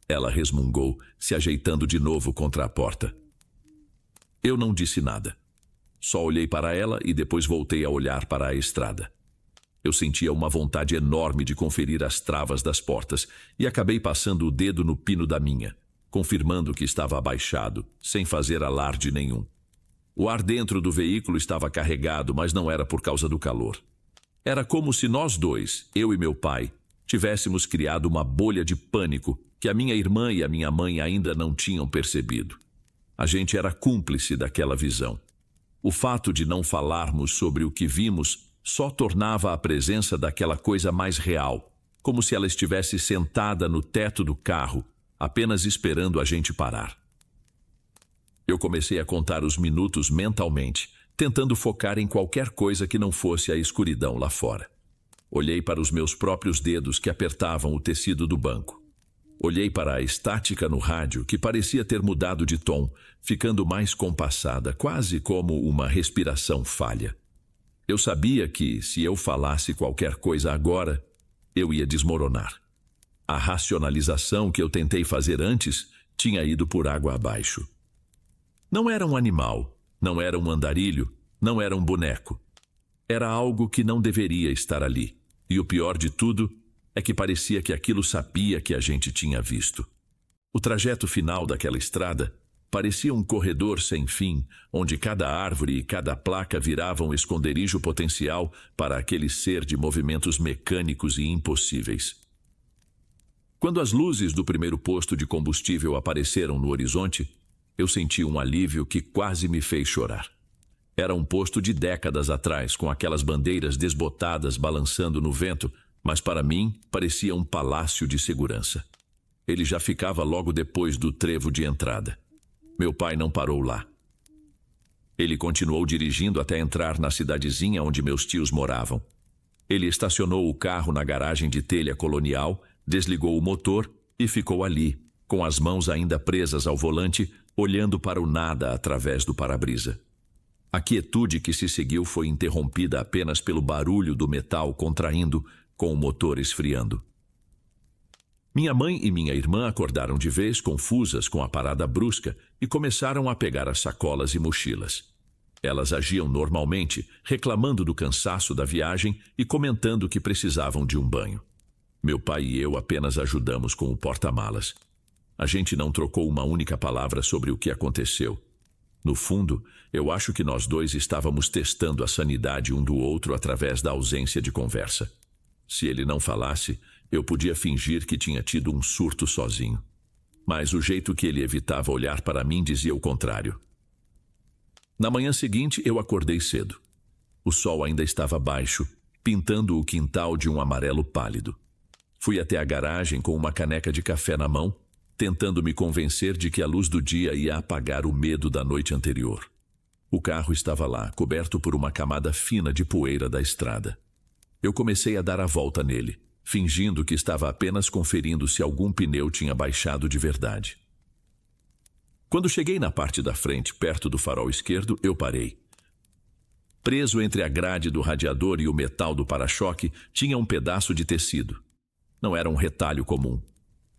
Ela resmungou, se ajeitando de novo contra a porta. Eu não disse nada. Só olhei para ela e depois voltei a olhar para a estrada. Eu sentia uma vontade enorme de conferir as travas das portas e acabei passando o dedo no pino da minha, confirmando que estava abaixado, sem fazer alarde nenhum. O ar dentro do veículo estava carregado, mas não era por causa do calor. Era como se nós dois, eu e meu pai, tivéssemos criado uma bolha de pânico que a minha irmã e a minha mãe ainda não tinham percebido. A gente era cúmplice daquela visão. O fato de não falarmos sobre o que vimos só tornava a presença daquela coisa mais real, como se ela estivesse sentada no teto do carro, apenas esperando a gente parar. Eu comecei a contar os minutos mentalmente, tentando focar em qualquer coisa que não fosse a escuridão lá fora. Olhei para os meus próprios dedos que apertavam o tecido do banco. Olhei para a estática no rádio, que parecia ter mudado de tom, ficando mais compassada, quase como uma respiração falha. Eu sabia que, se eu falasse qualquer coisa agora, eu ia desmoronar. A racionalização que eu tentei fazer antes tinha ido por água abaixo. Não era um animal, não era um andarilho, não era um boneco. Era algo que não deveria estar ali. E o pior de tudo, é que parecia que aquilo sabia que a gente tinha visto. O trajeto final daquela estrada parecia um corredor sem fim, onde cada árvore e cada placa viravam esconderijo potencial para aquele ser de movimentos mecânicos e impossíveis. Quando as luzes do primeiro posto de combustível apareceram no horizonte, eu senti um alívio que quase me fez chorar. Era um posto de décadas atrás, com aquelas bandeiras desbotadas balançando no vento, mas para mim parecia um palácio de segurança. Ele já ficava logo depois do trevo de entrada. Meu pai não parou lá. Ele continuou dirigindo até entrar na cidadezinha onde meus tios moravam. Ele estacionou o carro na garagem de telha colonial, desligou o motor e ficou ali, com as mãos ainda presas ao volante, olhando para o nada através do para-brisa. A quietude que se seguiu foi interrompida apenas pelo barulho do metal contraindo, com o motor esfriando. Minha mãe e minha irmã acordaram de vez, confusas com a parada brusca, e começaram a pegar as sacolas e mochilas. Elas agiam normalmente, reclamando do cansaço da viagem e comentando que precisavam de um banho. Meu pai e eu apenas ajudamos com o porta-malas. A gente não trocou uma única palavra sobre o que aconteceu. No fundo, eu acho que nós dois estávamos testando a sanidade um do outro através da ausência de conversa. Se ele não falasse, eu podia fingir que tinha tido um surto sozinho. Mas o jeito que ele evitava olhar para mim dizia o contrário. Na manhã seguinte, eu acordei cedo. O sol ainda estava baixo, pintando o quintal de um amarelo pálido. Fui até a garagem com uma caneca de café na mão, tentando me convencer de que a luz do dia ia apagar o medo da noite anterior. O carro estava lá, coberto por uma camada fina de poeira da estrada. Eu comecei a dar a volta nele, fingindo que estava apenas conferindo se algum pneu tinha baixado de verdade. Quando cheguei na parte da frente, perto do farol esquerdo, eu parei. Preso entre a grade do radiador e o metal do para-choque, tinha um pedaço de tecido. Não era um retalho comum.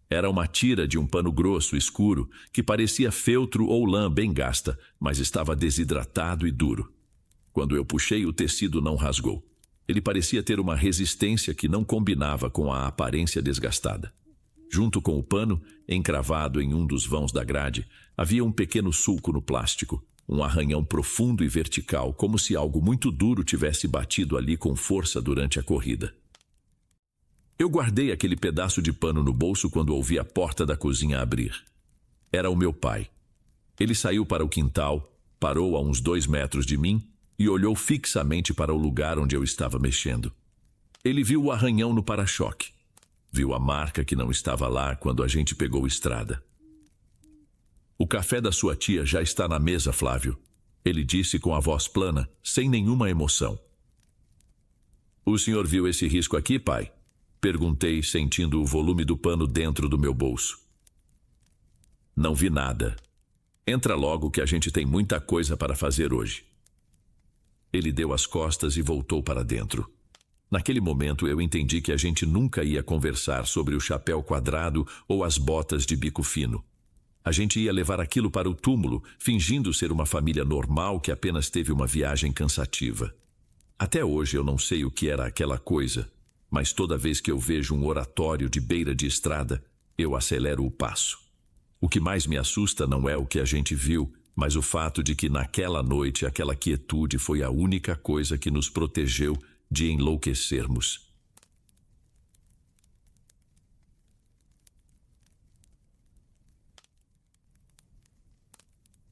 Era uma tira de um pano grosso, escuro, que parecia feltro ou lã bem gasta, mas estava desidratado e duro. Quando eu puxei, o tecido não rasgou. Ele parecia ter uma resistência que não combinava com a aparência desgastada. Junto com o pano, encravado em um dos vãos da grade, havia um pequeno sulco no plástico, um arranhão profundo e vertical, como se algo muito duro tivesse batido ali com força durante a corrida. Eu guardei aquele pedaço de pano no bolso quando ouvi a porta da cozinha abrir. Era o meu pai. Ele saiu para o quintal, parou a uns 2 metros de mim e olhou fixamente para o lugar onde eu estava mexendo. Ele viu o arranhão no para-choque. Viu a marca que não estava lá quando a gente pegou estrada. "O café da sua tia já está na mesa, Flávio", ele disse com a voz plana, sem nenhuma emoção. "O senhor viu esse risco aqui, pai?" Perguntei, sentindo o volume do pano dentro do meu bolso. "Não vi nada. Entra logo que a gente tem muita coisa para fazer hoje." Ele deu as costas e voltou para dentro. Naquele momento eu entendi que a gente nunca ia conversar sobre o chapéu quadrado ou as botas de bico fino. A gente ia levar aquilo para o túmulo, fingindo ser uma família normal que apenas teve uma viagem cansativa. Até hoje eu não sei o que era aquela coisa, mas toda vez que eu vejo um oratório de beira de estrada, eu acelero o passo. O que mais me assusta não é o que a gente viu, mas o fato de que naquela noite aquela quietude foi a única coisa que nos protegeu de enlouquecermos.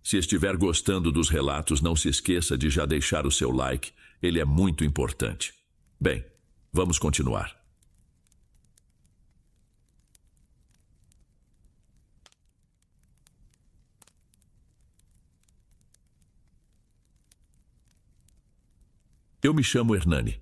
Se estiver gostando dos relatos, não se esqueça de já deixar o seu like, ele é muito importante. Bem, vamos continuar. Eu me chamo Hernani.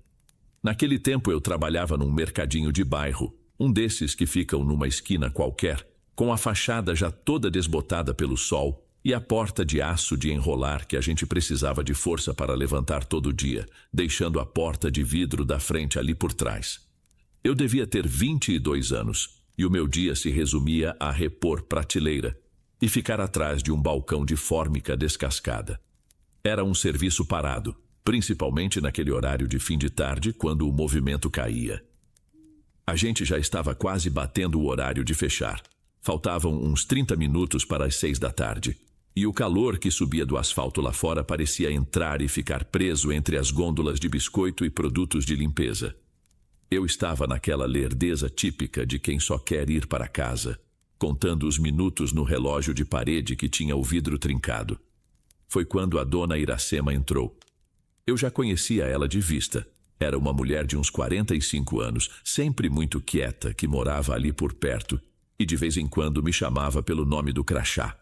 Naquele tempo eu trabalhava num mercadinho de bairro, um desses que ficam numa esquina qualquer, com a fachada já toda desbotada pelo sol e a porta de aço de enrolar que a gente precisava de força para levantar todo dia, deixando a porta de vidro da frente ali por trás. Eu devia ter 22 anos e o meu dia se resumia a repor prateleira e ficar atrás de um balcão de fórmica descascada. Era um serviço parado, principalmente naquele horário de fim de tarde, quando o movimento caía. A gente já estava quase batendo o horário de fechar. Faltavam uns 30 minutos para as 6 da tarde. E o calor que subia do asfalto lá fora parecia entrar e ficar preso entre as gôndolas de biscoito e produtos de limpeza. Eu estava naquela lerdeza típica de quem só quer ir para casa, contando os minutos no relógio de parede que tinha o vidro trincado. Foi quando a dona Iracema entrou. Eu já conhecia ela de vista. Era uma mulher de uns 45 anos, sempre muito quieta, que morava ali por perto e de vez em quando me chamava pelo nome do crachá.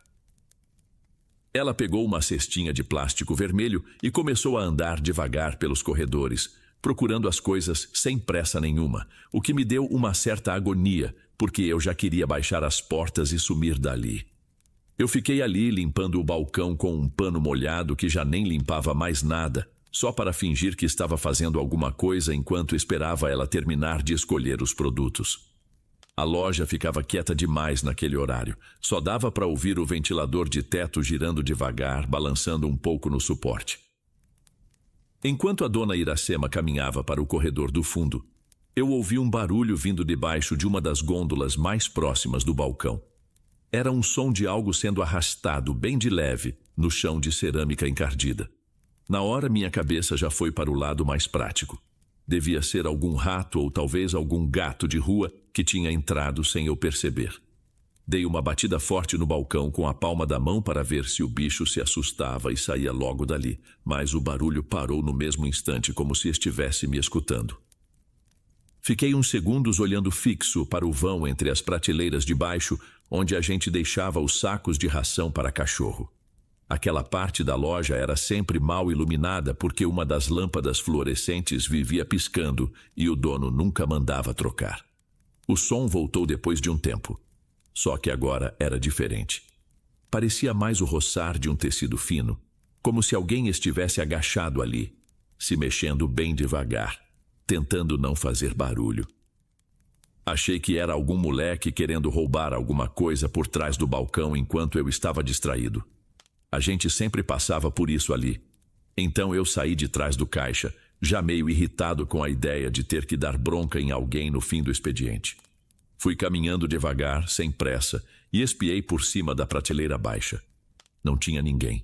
Ela pegou uma cestinha de plástico vermelho e começou a andar devagar pelos corredores, procurando as coisas sem pressa nenhuma, o que me deu uma certa agonia, porque eu já queria baixar as portas e sumir dali. Eu fiquei ali limpando o balcão com um pano molhado que já nem limpava mais nada, só para fingir que estava fazendo alguma coisa enquanto esperava ela terminar de escolher os produtos. A loja ficava quieta demais naquele horário. Só dava para ouvir o ventilador de teto girando devagar, balançando um pouco no suporte. Enquanto a dona Iracema caminhava para o corredor do fundo, eu ouvi um barulho vindo debaixo de uma das gôndolas mais próximas do balcão. Era um som de algo sendo arrastado bem de leve no chão de cerâmica encardida. Na hora, minha cabeça já foi para o lado mais prático. Devia ser algum rato ou talvez algum gato de rua que tinha entrado sem eu perceber. Dei uma batida forte no balcão com a palma da mão para ver se o bicho se assustava e saía logo dali, mas o barulho parou no mesmo instante, como se estivesse me escutando. Fiquei uns segundos olhando fixo para o vão entre as prateleiras de baixo, onde a gente deixava os sacos de ração para cachorro. Aquela parte da loja era sempre mal iluminada porque uma das lâmpadas fluorescentes vivia piscando e o dono nunca mandava trocar. O som voltou depois de um tempo, só que agora era diferente. Parecia mais o roçar de um tecido fino, como se alguém estivesse agachado ali, se mexendo bem devagar, tentando não fazer barulho. Achei que era algum moleque querendo roubar alguma coisa por trás do balcão enquanto eu estava distraído. A gente sempre passava por isso ali. Então eu saí de trás do caixa, já meio irritado com a ideia de ter que dar bronca em alguém no fim do expediente. Fui caminhando devagar, sem pressa, e espiei por cima da prateleira baixa. Não tinha ninguém.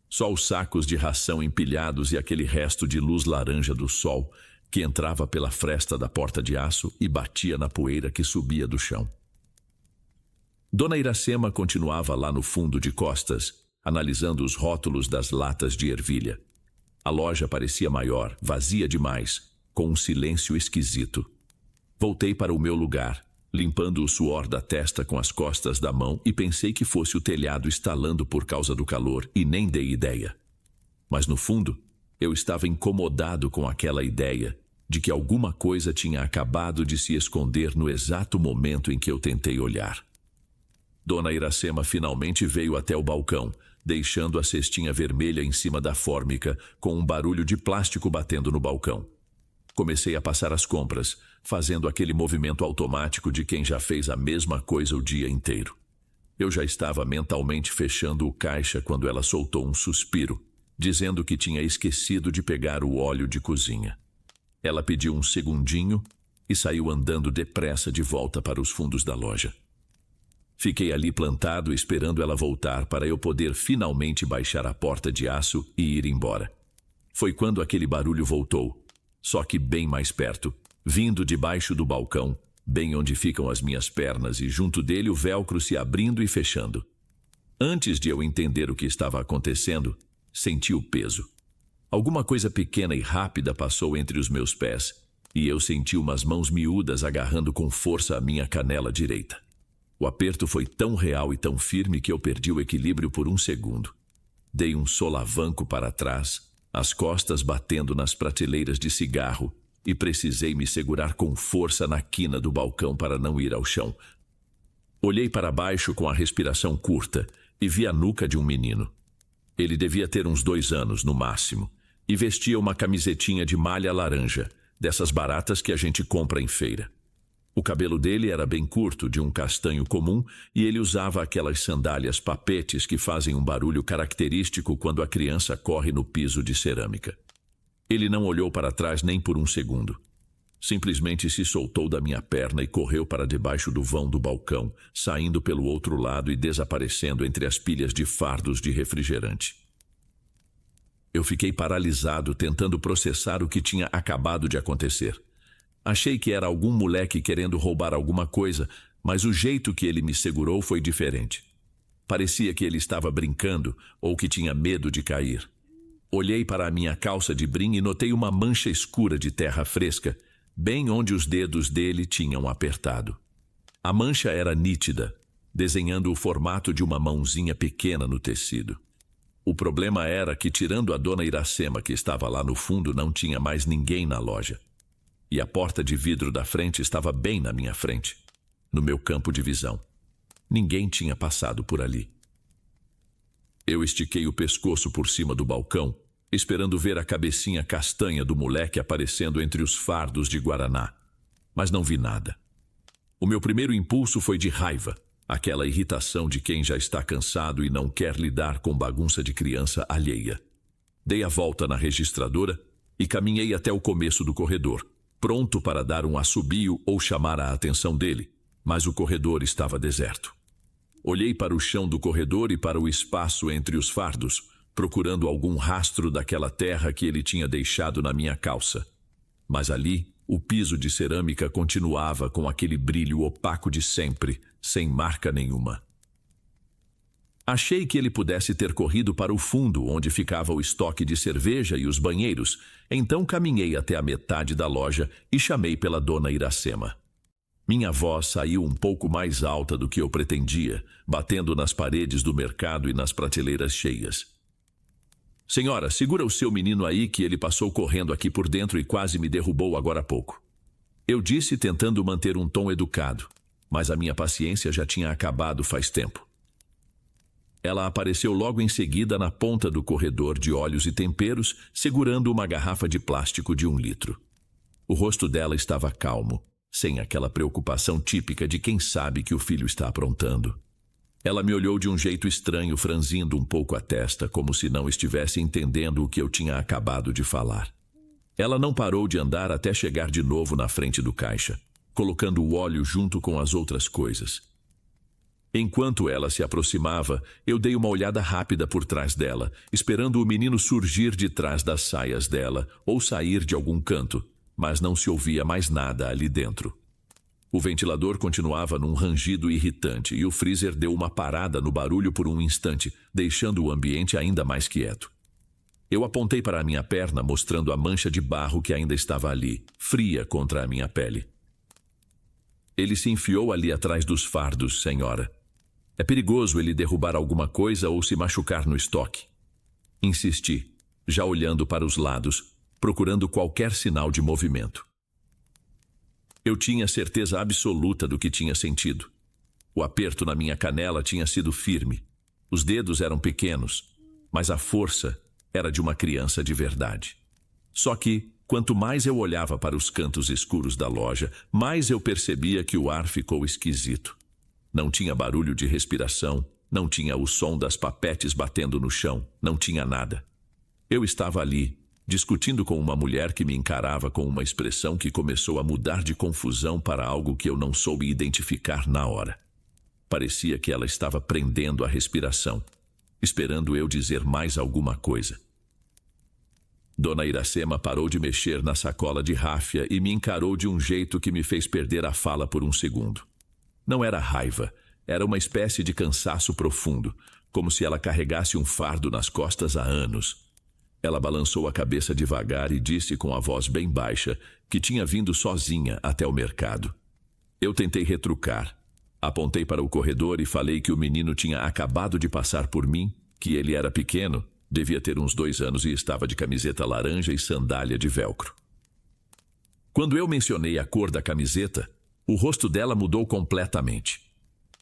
Só os sacos de ração empilhados e aquele resto de luz laranja do sol que entrava pela fresta da porta de aço e batia na poeira que subia do chão. Dona Iracema continuava lá no fundo de costas, analisando os rótulos das latas de ervilha. A loja parecia maior, vazia demais, com um silêncio esquisito. Voltei para o meu lugar, limpando o suor da testa com as costas da mão e pensei que fosse o telhado estalando por causa do calor e nem dei ideia. Mas no fundo, eu estava incomodado com aquela ideia de que alguma coisa tinha acabado de se esconder no exato momento em que eu tentei olhar. Dona Iracema finalmente veio até o balcão, deixando a cestinha vermelha em cima da fórmica, com um barulho de plástico batendo no balcão. Comecei a passar as compras, fazendo aquele movimento automático de quem já fez a mesma coisa o dia inteiro. Eu já estava mentalmente fechando o caixa quando ela soltou um suspiro, dizendo que tinha esquecido de pegar o óleo de cozinha. Ela pediu um segundinho e saiu andando depressa de volta para os fundos da loja. Fiquei ali plantado esperando ela voltar para eu poder finalmente baixar a porta de aço e ir embora. Foi quando aquele barulho voltou, só que bem mais perto, vindo debaixo do balcão, bem onde ficam as minhas pernas e junto dele o velcro se abrindo e fechando. Antes de eu entender o que estava acontecendo, senti o peso. Alguma coisa pequena e rápida passou entre os meus pés e eu senti umas mãos miúdas agarrando com força a minha canela direita. O aperto foi tão real e tão firme que eu perdi o equilíbrio por um segundo. Dei um solavanco para trás, as costas batendo nas prateleiras de cigarro, e precisei me segurar com força na quina do balcão para não ir ao chão. Olhei para baixo com a respiração curta e vi a nuca de um menino. Ele devia ter uns 2 anos, no máximo, e vestia uma camisetinha de malha laranja, dessas baratas que a gente compra em feira. O cabelo dele era bem curto, de um castanho comum, e ele usava aquelas sandálias papetes que fazem um barulho característico quando a criança corre no piso de cerâmica. Ele não olhou para trás nem por um segundo. Simplesmente se soltou da minha perna e correu para debaixo do vão do balcão, saindo pelo outro lado e desaparecendo entre as pilhas de fardos de refrigerante. Eu fiquei paralisado, tentando processar o que tinha acabado de acontecer. Achei que era algum moleque querendo roubar alguma coisa, mas o jeito que ele me segurou foi diferente. Parecia que ele estava brincando ou que tinha medo de cair. Olhei para a minha calça de brim e notei uma mancha escura de terra fresca, bem onde os dedos dele tinham apertado. A mancha era nítida, desenhando o formato de uma mãozinha pequena no tecido. O problema era que, tirando a dona Iracema, que estava lá no fundo, não tinha mais ninguém na loja. E a porta de vidro da frente estava bem na minha frente, no meu campo de visão. Ninguém tinha passado por ali. Eu estiquei o pescoço por cima do balcão, esperando ver a cabecinha castanha do moleque aparecendo entre os fardos de guaraná. Mas não vi nada. O meu primeiro impulso foi de raiva, aquela irritação de quem já está cansado e não quer lidar com bagunça de criança alheia. Dei a volta na registradora e caminhei até o começo do corredor, pronto para dar um assobio ou chamar a atenção dele, mas o corredor estava deserto. Olhei para o chão do corredor e para o espaço entre os fardos, procurando algum rastro daquela terra que ele tinha deixado na minha calça. Mas ali, o piso de cerâmica continuava com aquele brilho opaco de sempre, sem marca nenhuma. Achei que ele pudesse ter corrido para o fundo, onde ficava o estoque de cerveja e os banheiros, então caminhei até a metade da loja e chamei pela dona Iracema. Minha voz saiu um pouco mais alta do que eu pretendia, batendo nas paredes do mercado e nas prateleiras cheias. Senhora, segura o seu menino aí que ele passou correndo aqui por dentro e quase me derrubou agora há pouco. Eu disse tentando manter um tom educado, mas a minha paciência já tinha acabado faz tempo. Ela apareceu logo em seguida na ponta do corredor de óleos e temperos, segurando uma garrafa de plástico de 1 litro. O rosto dela estava calmo, sem aquela preocupação típica de quem sabe que o filho está aprontando. Ela me olhou de um jeito estranho, franzindo um pouco a testa, como se não estivesse entendendo o que eu tinha acabado de falar. Ela não parou de andar até chegar de novo na frente do caixa, colocando o óleo junto com as outras coisas. Enquanto ela se aproximava, eu dei uma olhada rápida por trás dela, esperando o menino surgir de trás das saias dela ou sair de algum canto, mas não se ouvia mais nada ali dentro. O ventilador continuava num rangido irritante e o freezer deu uma parada no barulho por um instante, deixando o ambiente ainda mais quieto. Eu apontei para a minha perna, mostrando a mancha de barro que ainda estava ali, fria contra a minha pele. Ele se enfiou ali atrás dos fardos, senhora. É perigoso ele derrubar alguma coisa ou se machucar no estoque. Insisti, já olhando para os lados, procurando qualquer sinal de movimento. Eu tinha certeza absoluta do que tinha sentido. O aperto na minha canela tinha sido firme. Os dedos eram pequenos, mas a força era de uma criança de verdade. Só que, quanto mais eu olhava para os cantos escuros da loja, mais eu percebia que o ar ficou esquisito. Não tinha barulho de respiração, não tinha o som das papetes batendo no chão, não tinha nada. Eu estava ali, discutindo com uma mulher que me encarava com uma expressão que começou a mudar de confusão para algo que eu não soube identificar na hora. Parecia que ela estava prendendo a respiração, esperando eu dizer mais alguma coisa. Dona Iracema parou de mexer na sacola de ráfia e me encarou de um jeito que me fez perder a fala por um segundo. Não era raiva, era uma espécie de cansaço profundo, como se ela carregasse um fardo nas costas há anos. Ela balançou a cabeça devagar e disse com a voz bem baixa que tinha vindo sozinha até o mercado. Eu tentei retrucar. Apontei para o corredor e falei que o menino tinha acabado de passar por mim, que ele era pequeno, devia ter uns 2 anos e estava de camiseta laranja e sandália de velcro. Quando eu mencionei a cor da camiseta, o rosto dela mudou completamente.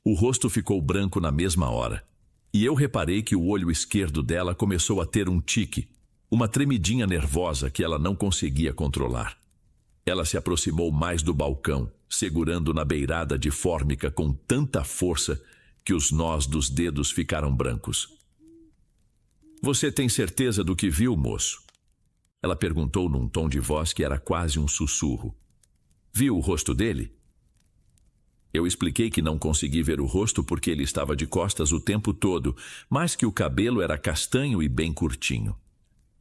O rosto ficou branco na mesma hora, e eu reparei que o olho esquerdo dela começou a ter um tique, uma tremidinha nervosa que ela não conseguia controlar. Ela se aproximou mais do balcão, segurando na beirada de fórmica com tanta força que os nós dos dedos ficaram brancos. Você tem certeza do que viu, moço? Ela perguntou num tom de voz que era quase um sussurro. Viu o rosto dele? Eu expliquei que não consegui ver o rosto porque ele estava de costas o tempo todo, mas que o cabelo era castanho e bem curtinho.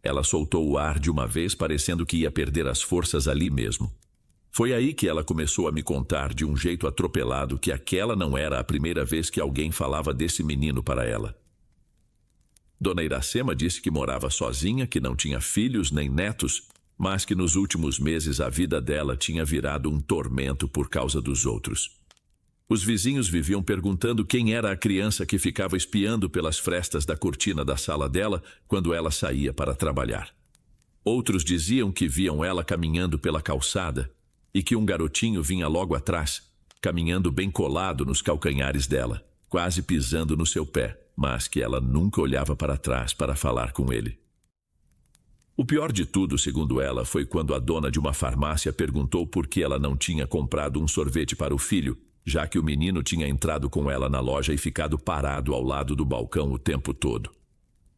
Ela soltou o ar de uma vez, parecendo que ia perder as forças ali mesmo. Foi aí que ela começou a me contar de um jeito atropelado que aquela não era a primeira vez que alguém falava desse menino para ela. Dona Iracema disse que morava sozinha, que não tinha filhos nem netos, mas que nos últimos meses a vida dela tinha virado um tormento por causa dos outros. Os vizinhos viviam perguntando quem era a criança que ficava espiando pelas frestas da cortina da sala dela quando ela saía para trabalhar. Outros diziam que viam ela caminhando pela calçada e que um garotinho vinha logo atrás, caminhando bem colado nos calcanhares dela, quase pisando no seu pé, mas que ela nunca olhava para trás para falar com ele. O pior de tudo, segundo ela, foi quando a dona de uma farmácia perguntou por que ela não tinha comprado um sorvete para o filho, já que o menino tinha entrado com ela na loja e ficado parado ao lado do balcão o tempo todo.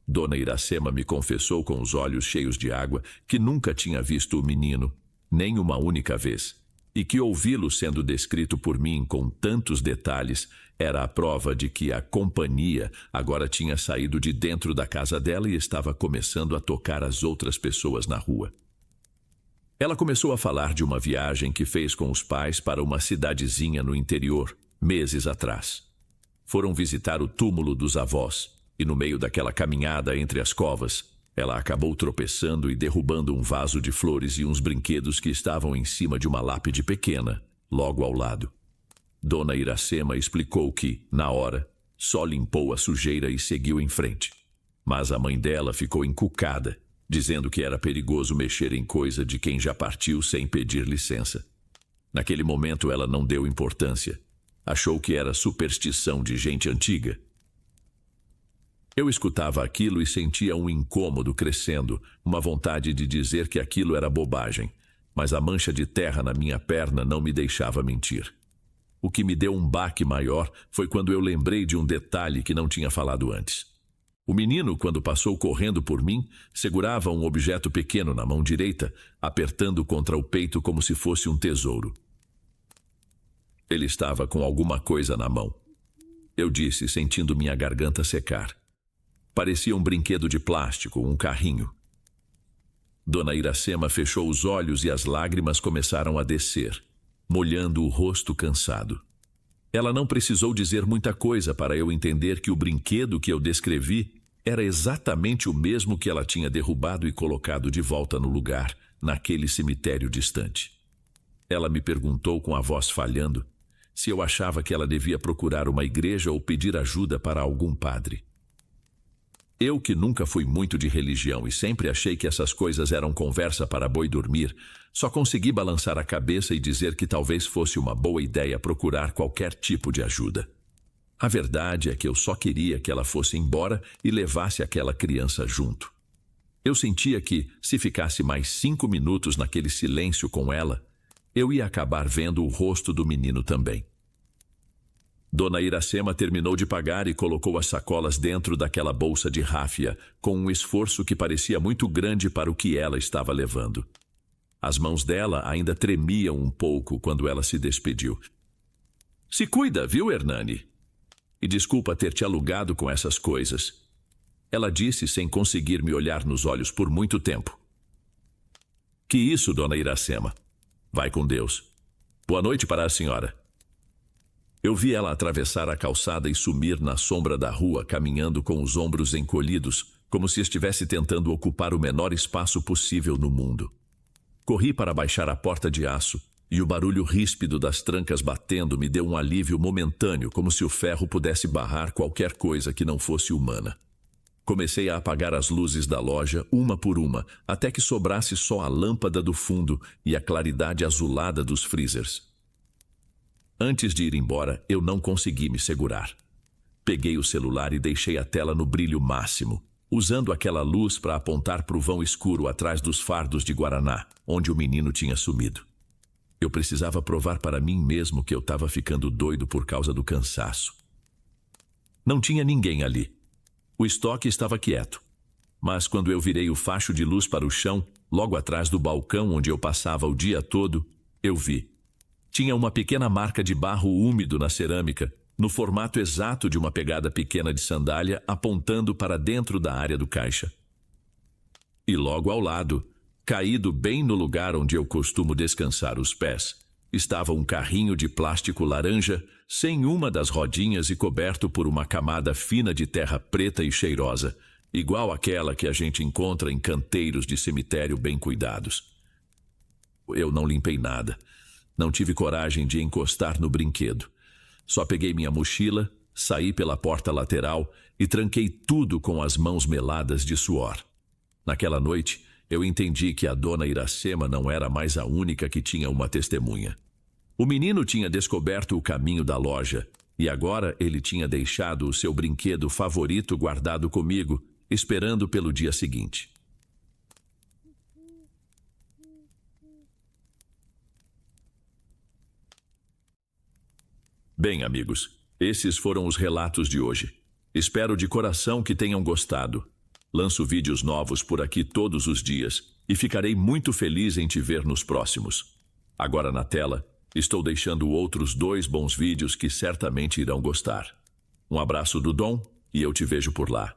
Dona Iracema me confessou com os olhos cheios de água que nunca tinha visto o menino, nem uma única vez, e que ouvi-lo sendo descrito por mim com tantos detalhes era a prova de que a companhia agora tinha saído de dentro da casa dela e estava começando a tocar as outras pessoas na rua. Ela começou a falar de uma viagem que fez com os pais para uma cidadezinha no interior, meses atrás. Foram visitar o túmulo dos avós, e no meio daquela caminhada entre as covas, ela acabou tropeçando e derrubando um vaso de flores e uns brinquedos que estavam em cima de uma lápide pequena, logo ao lado. Dona Iracema explicou que, na hora, só limpou a sujeira e seguiu em frente. Mas a mãe dela ficou encucada, dizendo que era perigoso mexer em coisa de quem já partiu sem pedir licença. Naquele momento ela não deu importância. Achou que era superstição de gente antiga. Eu escutava aquilo e sentia um incômodo crescendo, uma vontade de dizer que aquilo era bobagem, mas a mancha de terra na minha perna não me deixava mentir. O que me deu um baque maior foi quando eu lembrei de um detalhe que não tinha falado antes. O menino, quando passou correndo por mim, segurava um objeto pequeno na mão direita, apertando contra o peito como se fosse um tesouro. Ele estava com alguma coisa na mão. Eu disse, sentindo minha garganta secar. Parecia um brinquedo de plástico, um carrinho. Dona Iracema fechou os olhos e as lágrimas começaram a descer, molhando o rosto cansado. Ela não precisou dizer muita coisa para eu entender que o brinquedo que eu descrevi era exatamente o mesmo que ela tinha derrubado e colocado de volta no lugar, naquele cemitério distante. Ela me perguntou com a voz falhando se eu achava que ela devia procurar uma igreja ou pedir ajuda para algum padre. Eu, que nunca fui muito de religião e sempre achei que essas coisas eram conversa para boi dormir, só consegui balançar a cabeça e dizer que talvez fosse uma boa ideia procurar qualquer tipo de ajuda. A verdade é que eu só queria que ela fosse embora e levasse aquela criança junto. Eu sentia que, se ficasse mais 5 minutos naquele silêncio com ela, eu ia acabar vendo o rosto do menino também. Dona Iracema terminou de pagar e colocou as sacolas dentro daquela bolsa de ráfia, com um esforço que parecia muito grande para o que ela estava levando. As mãos dela ainda tremiam um pouco quando ela se despediu. Se cuida, viu, Hernani? E desculpa ter te alugado com essas coisas. Ela disse sem conseguir me olhar nos olhos por muito tempo. Que isso, Dona Iracema? Vai com Deus. Boa noite para a senhora. Eu vi ela atravessar a calçada e sumir na sombra da rua, caminhando com os ombros encolhidos, como se estivesse tentando ocupar o menor espaço possível no mundo. Corri para baixar a porta de aço, e o barulho ríspido das trancas batendo me deu um alívio momentâneo, como se o ferro pudesse barrar qualquer coisa que não fosse humana. Comecei a apagar as luzes da loja, uma por uma, até que sobrasse só a lâmpada do fundo e a claridade azulada dos freezers. Antes de ir embora, eu não consegui me segurar. Peguei o celular e deixei a tela no brilho máximo, usando aquela luz para apontar para o vão escuro atrás dos fardos de Guaraná, onde o menino tinha sumido. Eu precisava provar para mim mesmo que eu estava ficando doido por causa do cansaço. Não tinha ninguém ali. O estoque estava quieto. Mas quando eu virei o facho de luz para o chão, logo atrás do balcão onde eu passava o dia todo, eu vi Tinha uma pequena marca de barro úmido na cerâmica, no formato exato de uma pegada pequena de sandália apontando para dentro da área do caixa. E logo ao lado, caído bem no lugar onde eu costumo descansar os pés, estava um carrinho de plástico laranja, sem uma das rodinhas e coberto por uma camada fina de terra preta e cheirosa, igual àquela que a gente encontra em canteiros de cemitério bem cuidados. Eu não limpei nada. Não tive coragem de encostar no brinquedo. Só peguei minha mochila, saí pela porta lateral e tranquei tudo com as mãos meladas de suor. Naquela noite, eu entendi que a dona Iracema não era mais a única que tinha uma testemunha. O menino tinha descoberto o caminho da loja e agora ele tinha deixado o seu brinquedo favorito guardado comigo, esperando pelo dia seguinte. Bem, amigos, esses foram os relatos de hoje. Espero de coração que tenham gostado. Lanço vídeos novos por aqui todos os dias e ficarei muito feliz em te ver nos próximos. Agora na tela, estou deixando outros 2 bons vídeos que certamente irão gostar. Um abraço do Dom e eu te vejo por lá.